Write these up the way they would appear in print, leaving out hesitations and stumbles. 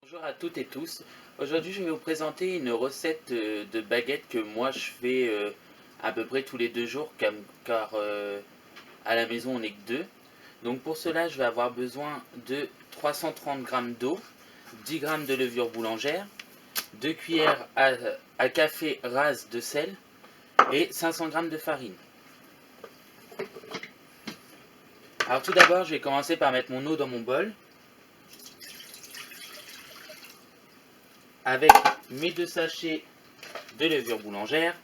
Bonjour à toutes et tous. Aujourd'hui, je vais vous présenter une recette de baguette que moi je fais à peu près tous les 2 jours car à la maison on n'est que deux. Donc pour cela, je vais avoir besoin de 330 g d'eau, 10 g de levure boulangère, 2 cuillères à café rase de sel et 500 g de farine. Alors tout d'abord, je vais commencer par mettre mon eau dans mon bol avec mes 2 sachets de levure boulangère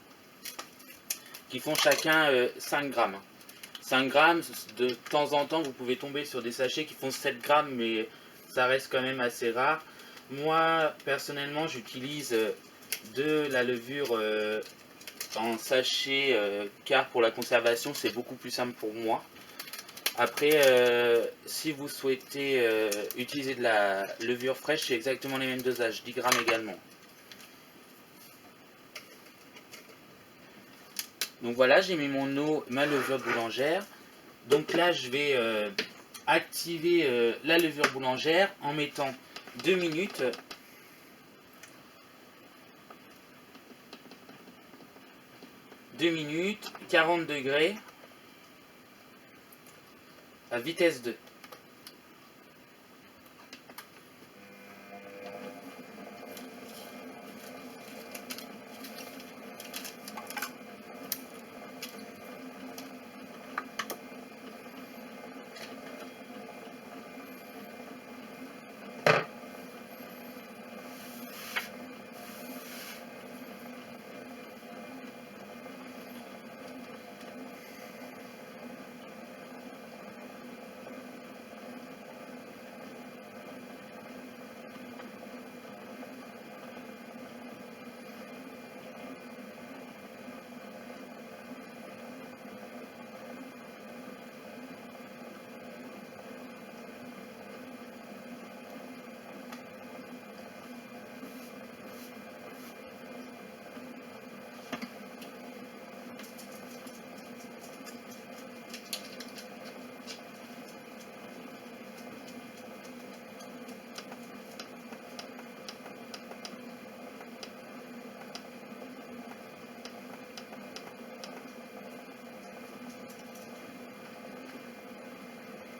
qui font chacun 5 grammes. 5 grammes, de temps en temps, vous pouvez tomber sur des sachets qui font 7 grammes, mais ça reste quand même assez rare. Moi, personnellement, j'utilise de la levure en sachet car pour la conservation, c'est beaucoup plus simple pour moi. Après, si vous souhaitez utiliser de la levure fraîche, c'est exactement les mêmes dosages, 10 grammes également. Donc voilà, j'ai mis mon eau, ma levure boulangère. Donc là, je vais activer la levure boulangère en mettant 2 minutes. 2 minutes, 40 degrés, à vitesse 2.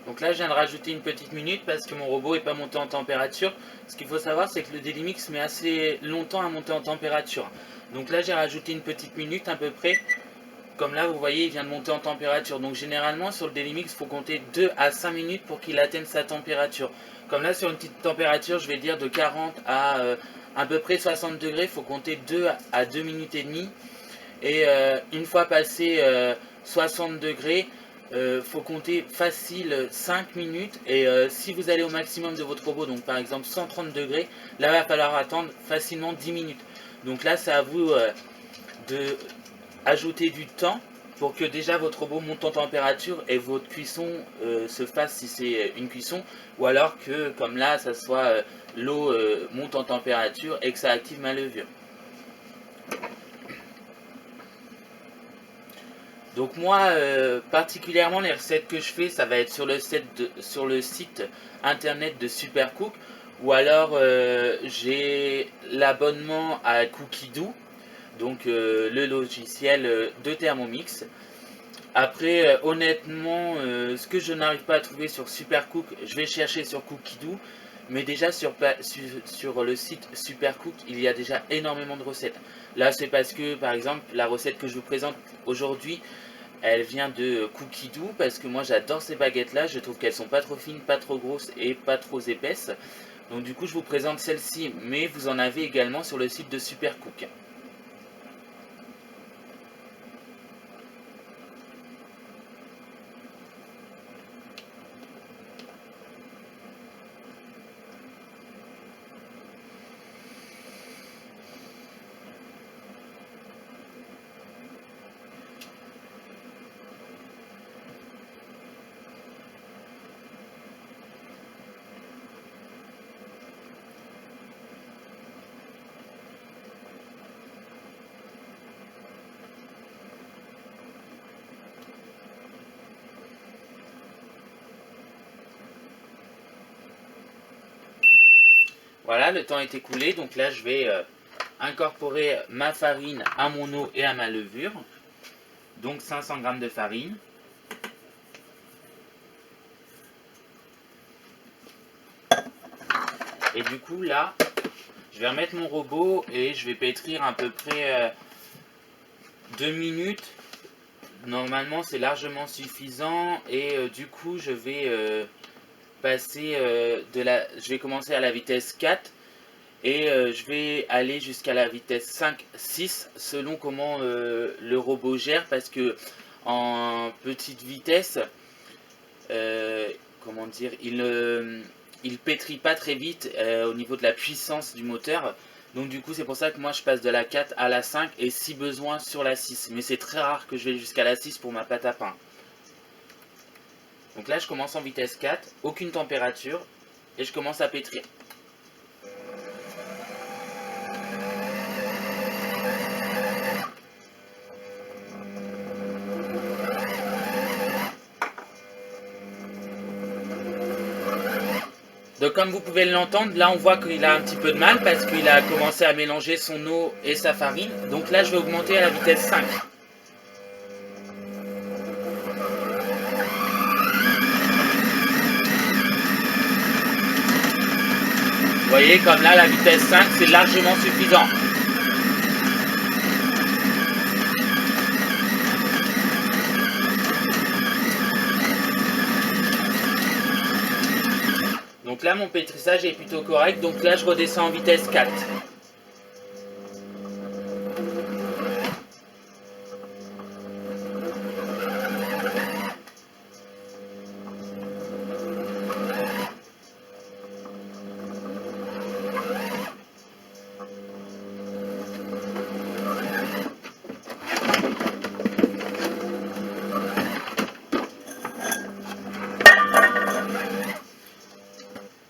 Donc là, je viens de rajouter une petite minute parce que mon robot n'est pas monté en température. Ce qu'il faut savoir, c'est que le Dailimix met assez longtemps à monter en température. Donc là, j'ai rajouté une petite minute à peu près. Comme là, vous voyez, il vient de monter en température. Donc généralement, sur le Dailimix, il faut compter 2 à 5 minutes pour qu'il atteigne sa température. Comme là, sur une petite température, je vais dire de 40 à peu près 60 degrés, il faut compter 2 à 2 minutes et demie. Et une fois passé 60 degrés, faut compter facile 5 minutes. Et si vous allez au maximum de votre robot, donc par exemple 130 degrés, là, il va falloir attendre facilement 10 minutes. Donc là, c'est à vous de ajouter du temps pour que déjà votre robot monte en température et votre cuisson se fasse si c'est une cuisson, ou alors que comme là ça soit l'eau monte en température et que ça active ma levure. Donc moi particulièrement les recettes que je fais, ça va être sur le site internet de Supercook, ou alors j'ai l'abonnement à Cookidoo, donc le logiciel de Thermomix. Après, honnêtement, ce que je n'arrive pas à trouver sur Supercook, je vais chercher sur Cookidoo. Mais déjà sur le site Supercook, il y a déjà énormément de recettes. Là, c'est parce que, par exemple, la recette que je vous présente aujourd'hui, elle vient de Cookidoo, parce que moi j'adore ces baguettes-là. Je trouve qu'elles sont pas trop fines, pas trop grosses et pas trop épaisses. Donc du coup, je vous présente celle-ci, mais vous en avez également sur le site de Supercook. Voilà, le temps est écoulé, donc là je vais incorporer ma farine à mon eau et à ma levure. Donc 500 g de farine. Et du coup là, je vais remettre mon robot et je vais pétrir à peu près 2 minutes. Normalement c'est largement suffisant et du coup je vais passer je vais commencer à la vitesse 4 et je vais aller jusqu'à la vitesse 5, 6 selon comment le robot gère, parce que en petite vitesse, comment dire, il pétrit pas très vite au niveau de la puissance du moteur. Donc du coup c'est pour ça que moi je passe de la 4 à la 5 et si besoin sur la 6. Mais c'est très rare que je vais jusqu'à la 6 pour ma pâte à pain. Donc là je commence en vitesse 4, aucune température et je commence à pétrir. Donc comme vous pouvez l'entendre, là on voit qu'il a un petit peu de mal parce qu'il a commencé à mélanger son eau et sa farine. Donc là je vais augmenter à la vitesse 5. Vous voyez, comme là la vitesse 5 c'est largement suffisant. Donc là mon pétrissage est plutôt correct, donc là je redescends en vitesse 4.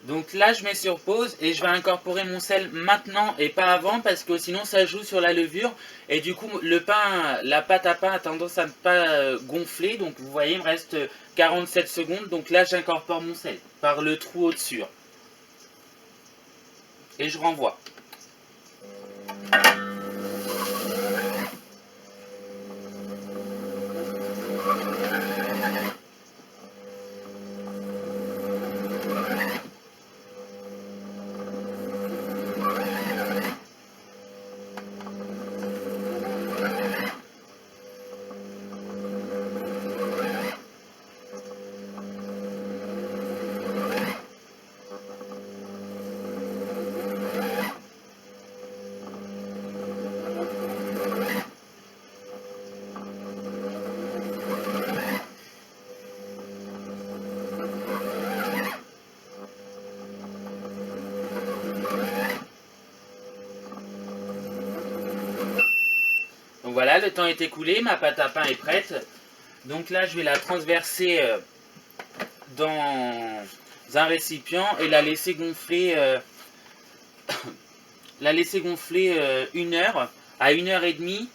Donc là je mets sur pause et je vais incorporer mon sel maintenant et pas avant, parce que sinon ça joue sur la levure et du coup le pain, la pâte à pain a tendance à ne pas gonfler. Donc vous voyez il me reste 47 secondes, donc là j'incorpore mon sel par le trou au-dessus et je renvoie. Donc voilà, le temps est écoulé, ma pâte à pain est prête. Donc là je vais la transverser dans un récipient et la laisser gonfler, une heure à 1h30.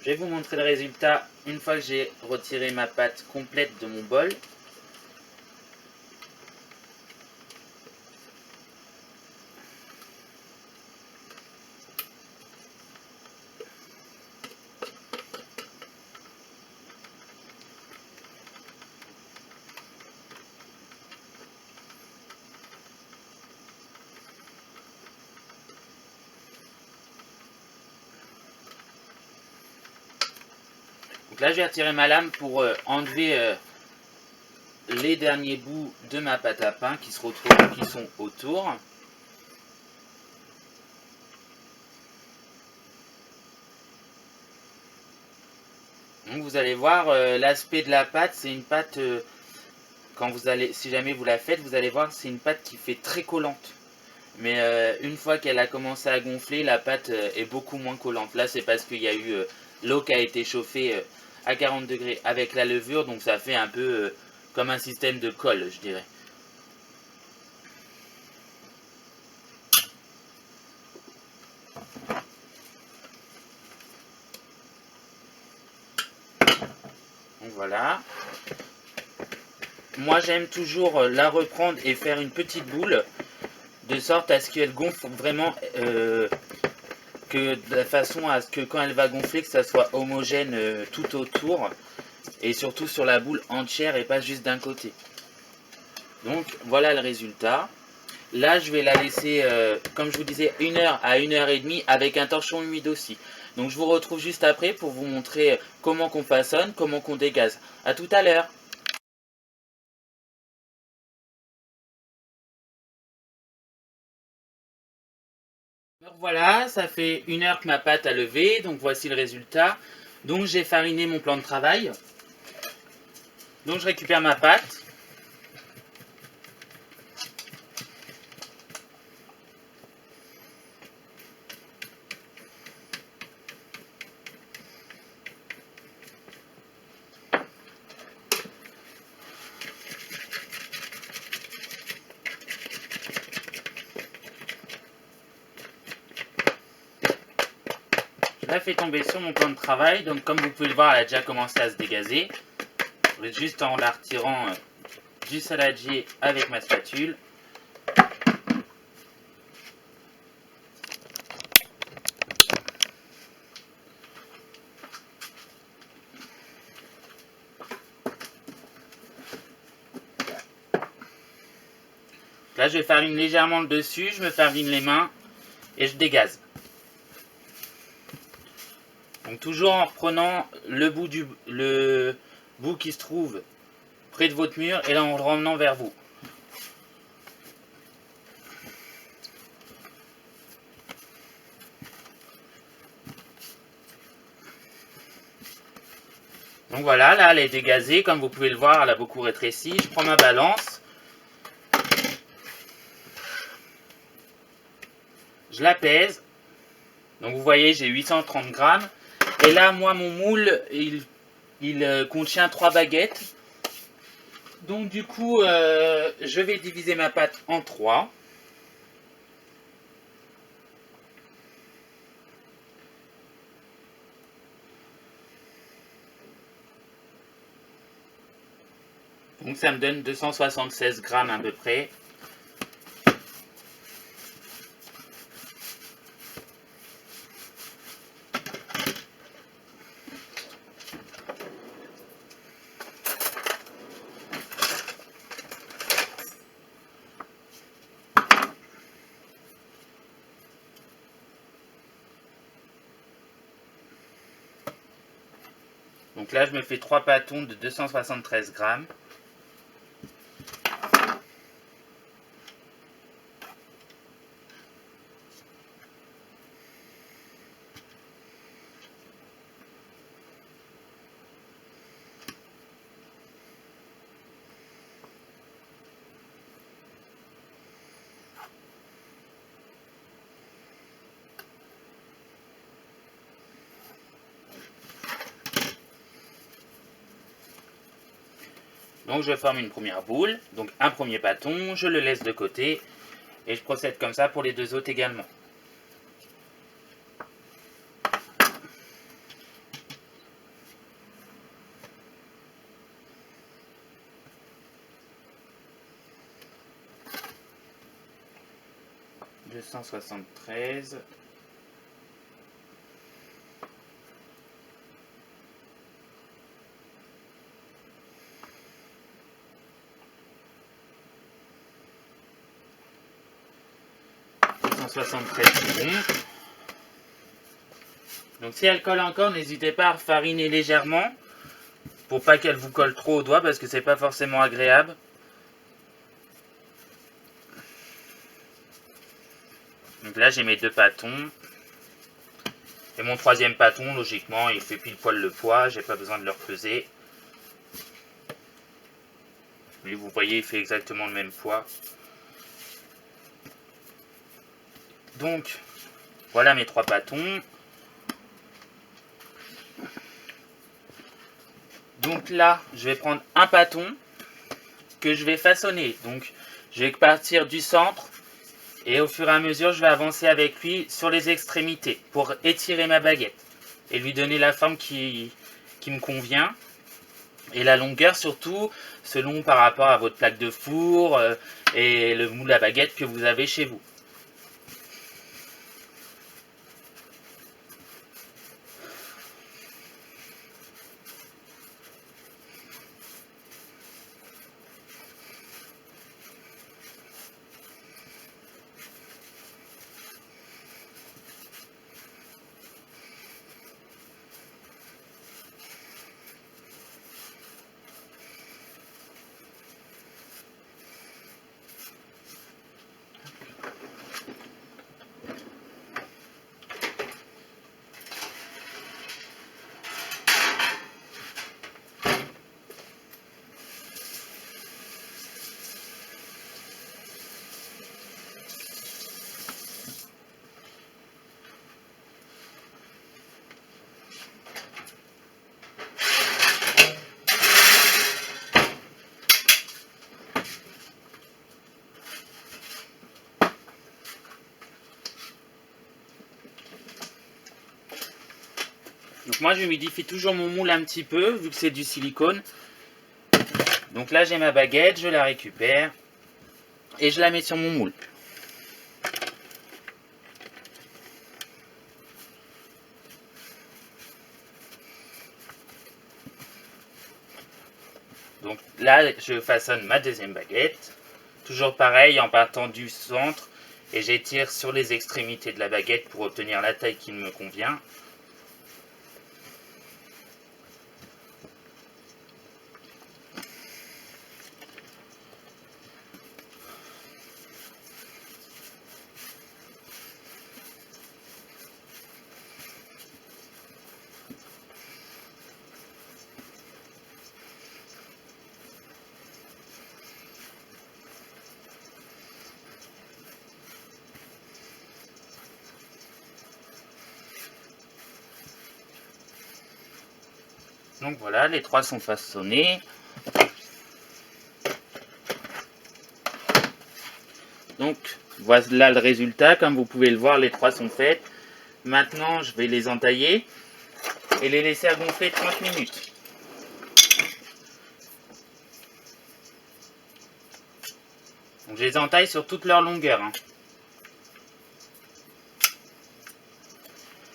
Je vais vous montrer le résultat une fois que j'ai retiré ma pâte complète de mon bol. Donc là je vais retirer ma lame pour enlever les derniers bouts de ma pâte à pain qui sont autour. Donc vous allez voir l'aspect de la pâte, c'est une pâte, si jamais vous la faites, vous allez voir c'est une pâte qui fait très collante. Mais une fois qu'elle a commencé à gonfler, la pâte est beaucoup moins collante. Là c'est parce qu'il y a eu l'eau qui a été chauffée à 40 degrés avec la levure, donc ça fait un peu comme un système de colle, je dirais. Voilà. Moi j'aime toujours la reprendre et faire une petite boule, de sorte à ce qu'elle gonfle vraiment, que de la façon à ce que quand elle va gonfler, que ça soit homogène tout autour, et surtout sur la boule entière et pas juste d'un côté. Donc voilà le résultat. Là je vais la laisser, comme je vous disais, 1 heure à 1 heure et demie avec un torchon humide aussi. Donc je vous retrouve juste après pour vous montrer comment qu'on façonne, comment qu'on dégaze. A tout à l'heure. Alors voilà, ça fait 1 heure que ma pâte a levé, donc voici le résultat. Donc j'ai fariné mon plan de travail. Donc je récupère ma pâte. Je la fais tomber sur mon plan de travail. Donc comme vous pouvez le voir, elle a déjà commencé à se dégazer. Juste en la retirant du saladier avec ma spatule. Là, je vais farine légèrement le dessus, je me farine les mains et je dégaze. Donc toujours en reprenant le bout qui se trouve près de votre mur et là en le ramenant vers vous. Donc voilà, là elle est dégazée, comme vous pouvez le voir, elle a beaucoup rétréci. Je prends ma balance, je la pèse. Donc vous voyez, j'ai 830 grammes. Et là, moi, mon moule, il contient 3 baguettes. Donc du coup, je vais diviser ma pâte en 3. Donc ça me donne 276 grammes à peu près. Donc là, je me fais 3 pâtons de 273 grammes. Donc je forme une première boule, donc un premier pâton, je le laisse de côté et je procède comme ça pour les 2 autres également. « 273 ». Donc si elle colle encore, n'hésitez pas à fariner légèrement pour pas qu'elle vous colle trop au doigt parce que c'est pas forcément agréable. Donc là j'ai mes 2 pâtons et mon 3e pâton, logiquement il fait pile poil le poids, j'ai pas besoin de le repeser. Lui vous voyez il fait exactement le même poids. Donc voilà mes 3 pâtons. Donc là je vais prendre un pâton que je vais façonner. Donc je vais partir du centre et au fur et à mesure je vais avancer avec lui sur les extrémités pour étirer ma baguette et lui donner la forme qui me convient. Et la longueur surtout, selon par rapport à votre plaque de four et le moule à baguette que vous avez chez vous. Donc moi je humidifie toujours mon moule un petit peu vu que c'est du silicone. Donc là j'ai ma baguette, je la récupère et je la mets sur mon moule. Donc là je façonne ma deuxième baguette. Toujours pareil en partant du centre et j'étire sur les extrémités de la baguette pour obtenir la taille qui me convient. Donc voilà, les trois sont façonnés. Donc voilà le résultat, comme vous pouvez le voir, les trois sont faites. Maintenant, je vais les entailler et les laisser à gonfler 30 minutes. Donc je les entaille sur toute leur longueur.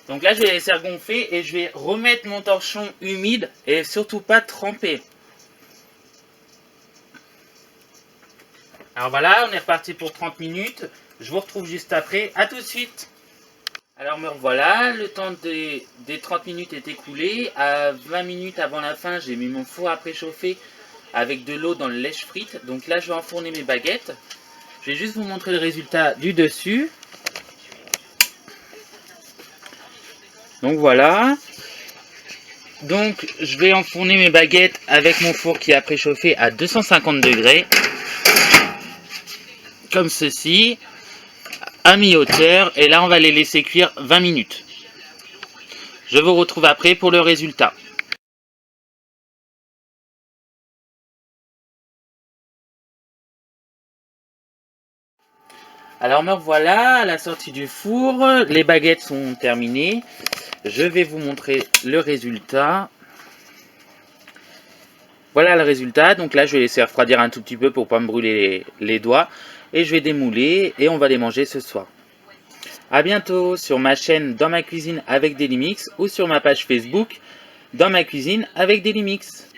Donc là, je vais les laisser gonfler et je vais remettre mon torchon humide et surtout pas trempé. Alors voilà, on est reparti pour 30 minutes. Je vous retrouve juste après. À tout de suite. Alors me revoilà, le temps des 30 minutes est écoulé. À 20 minutes avant la fin, j'ai mis mon four à préchauffer avec de l'eau dans le lèche-frite. Donc là, je vais enfourner mes baguettes. Je vais juste vous montrer le résultat du dessus. Donc voilà. Donc je vais enfourner mes baguettes avec mon four qui a préchauffé à 250 degrés. Comme ceci. À mi-hauteur. Et là on va les laisser cuire 20 minutes. Je vous retrouve après pour le résultat. Alors me voilà à la sortie du four. Les baguettes sont terminées. Je vais vous montrer le résultat. Voilà le résultat. Donc là, je vais laisser refroidir un tout petit peu pour ne pas me brûler les doigts. Et je vais démouler et on va les manger ce soir. A bientôt sur ma chaîne Dans ma cuisine avec Daily Mix ou sur ma page Facebook Dans ma cuisine avec Daily Mix.